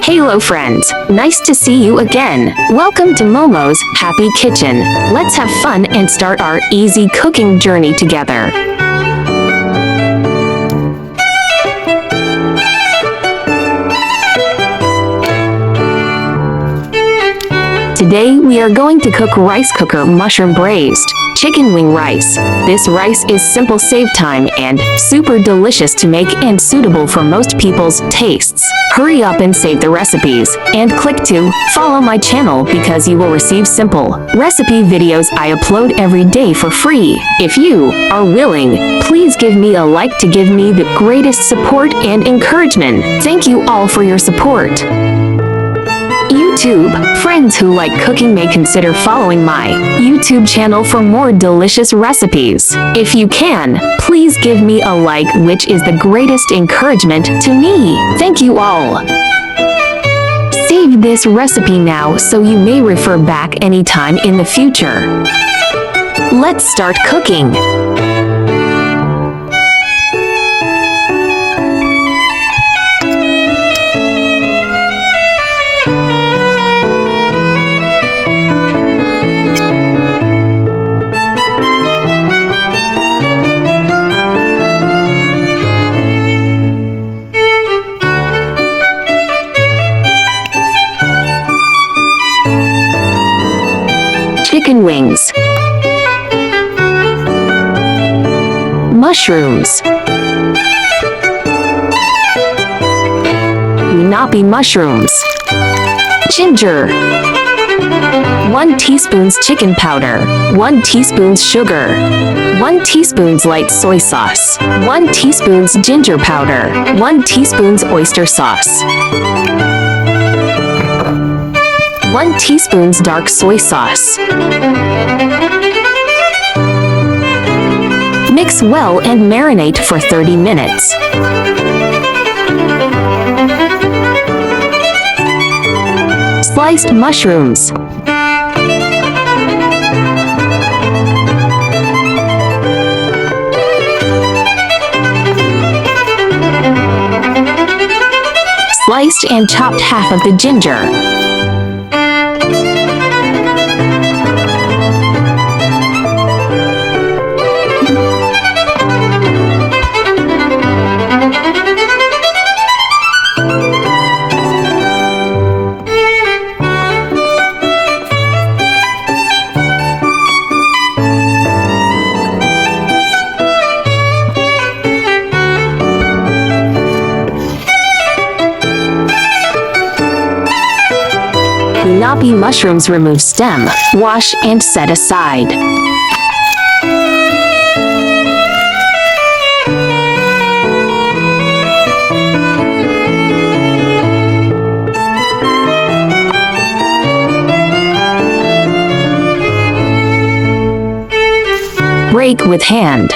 Hello friends, nice to see you again. Welcome to Momo's Happy Kitchen. Let's have fun and start our easy cooking journey together. Today we are going to cook rice cooker mushroom braised chicken wing rice. This rice is simple, save time, and super delicious to make and suitable for most people's tastes. Hurry up and save the recipes, and click to follow my channel because you will receive simple recipe videos I upload every day for free. If you are willing, please give me a like to give me the greatest support and encouragement. Thank you all for your support. YouTube friends who like cooking may consider following my YouTube channel for more delicious recipes. If you can, please give me a like, which is the greatest encouragement to me. Thank you all. Save this recipe now so you may refer back anytime in the future. Let's start cooking. Chicken wings, mushrooms, napi mushrooms, ginger, 1 teaspoon chicken powder, 1 teaspoon sugar, 1 teaspoon light soy sauce, 1 teaspoon ginger powder, 1 teaspoon oyster sauce, 1 teaspoon dark soy sauce. Mix well and marinate for 30 minutes. Sliced mushrooms. Sliced and chopped half of the ginger. Napi mushrooms, remove stem, wash and set aside. Break with hand.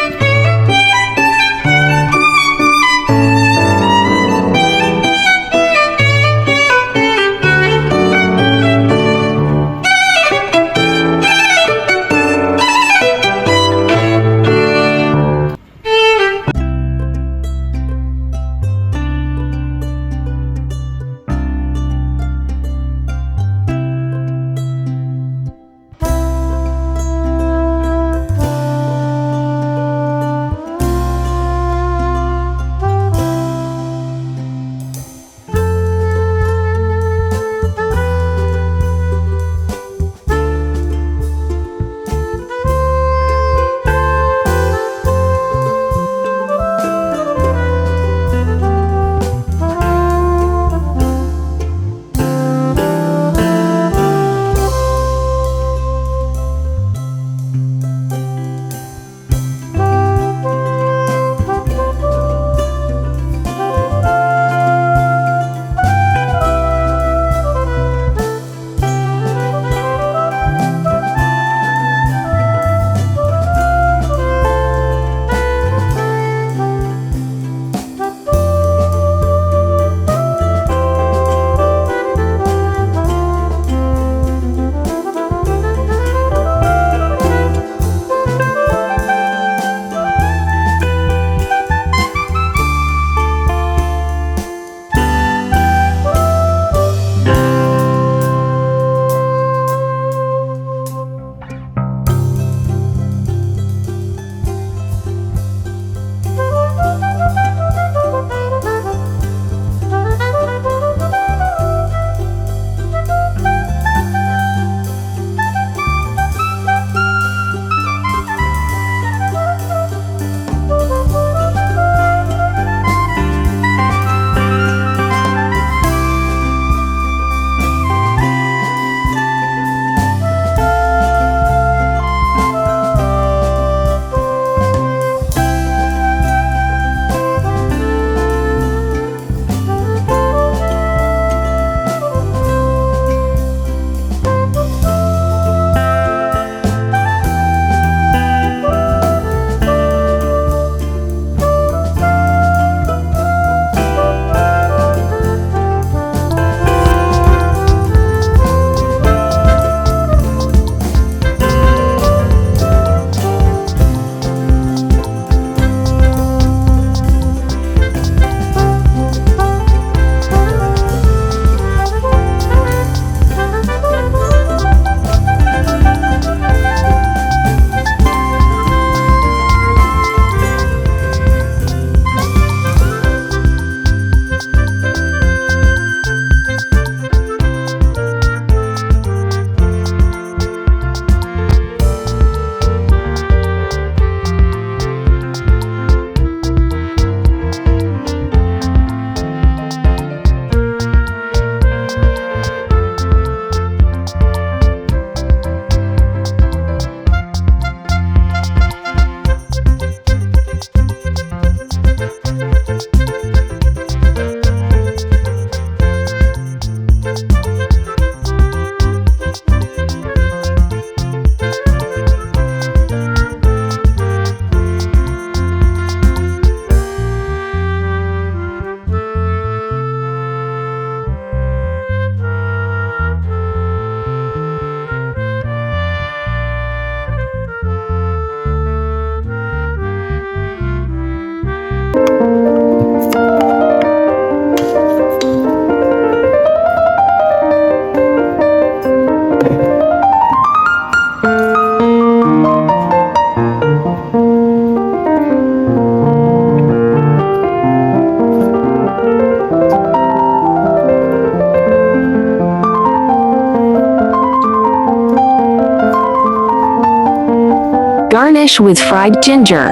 Garnish with fried ginger.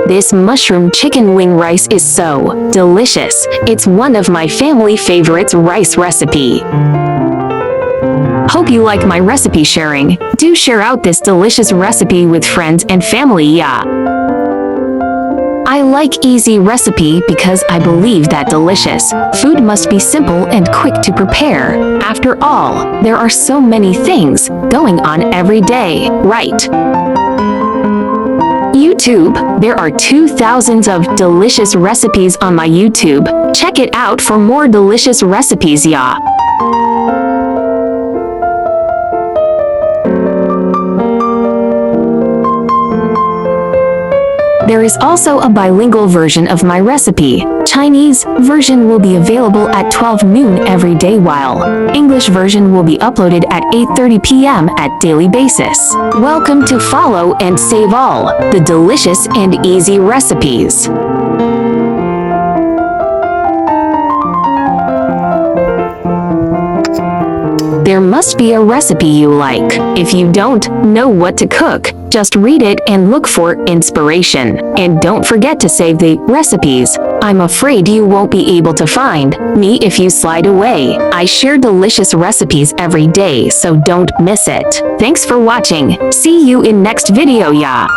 This mushroom chicken wing rice is so delicious. It's one of my family favorites rice recipe. Hope you like my recipe sharing. Do share out this delicious recipe with friends and family, yeah. I like easy recipe because I believe that delicious food must be simple and quick to prepare. After all, there are so many things going on every day, right? YouTube, there are 2,000 of delicious recipes on my YouTube. Check it out for more delicious recipes, yeah. There is also a bilingual version of my recipe. Chinese version will be available at 12 noon every day, while English version will be uploaded at 8:30 p.m. at daily basis. Welcome to follow and save all the delicious and easy recipes. There must be a recipe you like. If you don't know what to cook, just read it and look for inspiration. And don't forget to save the recipes. I'm afraid you won't be able to find me if you slide away. I share delicious recipes every day, so don't miss it. Thanks for watching. See you in next video, yeah.